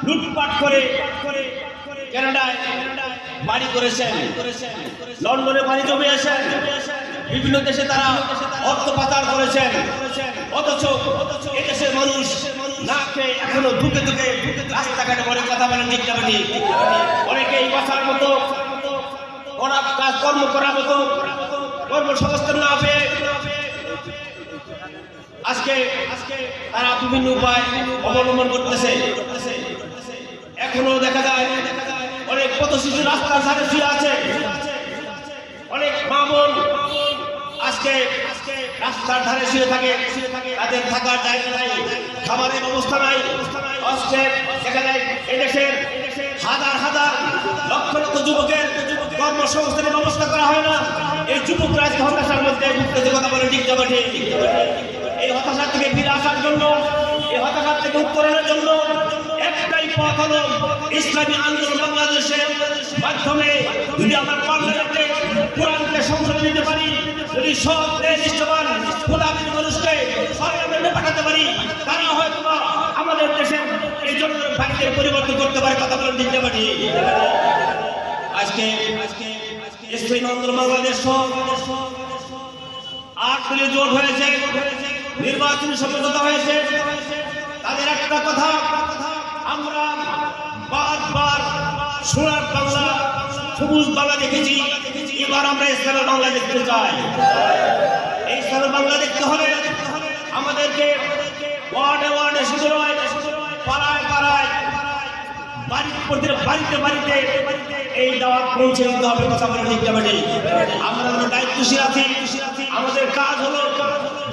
লুটপাট করে কানাডায় বাড়ি করেছেন, লন্ডনে বাড়ি জমিয়েছেন, বিভিন্ন দেশে তারা অর্থ পাচার করেছেন। অথচ এদেশের মানুষ না খেয়ে এখনো ধুকে ধুকে রাস্তাঘাটে অনেক কথা বলেন, ঠিক যাবে ঠিক। অনেকে এই বাঁচার মতো কর্ম করার মতো কর্মসংস্থান না পেয়ে আজকে তারা বিভিন্ন উপায় অবলম্বন করতেছে। এখনো দেখা যায় অনেক পথ শিশু রাস্তার ধারে শুয়ে আছে, অনেক মা বোন আজকে রাস্তার ধারে শুয়ে থাকে, তাদের থাকার জায়গা নাই, খাবারের ব্যবস্থা নাই। আজকে দেখা যায় এদেশের হাজার হাজার লক্ষ লক্ষ যুবকের কর্মসংস্থানের ব্যবস্থা করা হয় না। এই যুবকরা আজকে হতাশার মধ্যে ভুগতেছে, কথা বলে ঠিক যাবে ঠিক। এই হতাশা থেকে ফিরে আসার জন্য, এই হতাশা থেকে উত্তরণের জন্য একটাই পথ হলো ইসলামী আন্দোলন বাংলাদেশের মাধ্যমে। যদি আমরা পার্লামেন্টে কোরআনকে সংশোধন দিতে পারি, যদি সব নিষ্ঠাবান খোদাবীর মানুষকে পার্লামেন্টে পাঠাতে পারি, তারা হয়তো আমাদের দেশের এই জনগণের ভাগ্যের পরিবর্তন করতে পারে, কথা বলে দিতে পারি। আজকে ইসলামী আন্দোলন বাংলাদেশ 8 দলীয় জোট হয়েছে, নির্বাচনী সমঝোতা হয়েছে। তাদের একটা কথা আমরা বারবার সোনার বাংলা, সবুজ বাংলা দেখেছি, এবার আমরা ইসলামের বাংলা দেখতে চাই। এই ইসলামের বাংলা দেখতে হলে আমাদেরকে ওয়ার্ডে ওয়ার্ডে শুধু নয়, পাড়ায় পাড়ায়, বাড়িতে বাড়িতে এই দাওয়াত পৌঁছে দিতে হবে, কথা বলে ঠিক যাবে। আমরা দায়িত্বশীল আছি, আমাদের কাজ হলো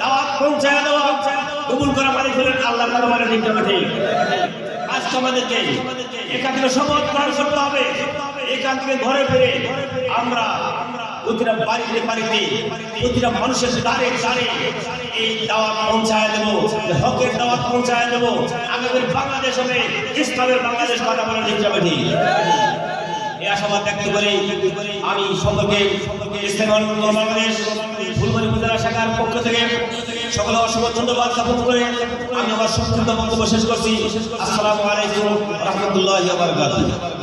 দাওয়াত পৌঁছায় দেওয়া, কবুল করা মালিক হলেন আল্লাহ, কথা বলে ঠিক যাবে। আজকে আমাদেরকে এখান থেকে শপথ গ্রহণ করতে হবে, এখান থেকে ঘরে ফিরে আমরা প্রতিটা বাড়িতে বাড়িতে, প্রতিটা মানুষের দ্বারে দ্বারে এই দাওয়াত পৌঁছায় দেবো, হকের দাওয়াত পৌঁছায় দেবো। আমাদের বাংলাদেশ হবে ইসলামের বাংলাদেশ, কথা বলে ঠিক যাবে ঠিক। এই আশাবাদ ব্যক্ত করে আমি সকলকে ইসলামী আন্দোলন বাংলাদেশ ফুলবাড়ী উপজেলা শাখার পক্ষ থেকে সকলে অসংখ্য ধন্যবাদ জ্ঞাপন করে আমি আমার সংক্ষিপ্ত বক্তব্য শেষ করছি। আসসালামু আলাইকুম ওয়া রাহমাতুল্লাহি ওয়া বারাকাতুহু।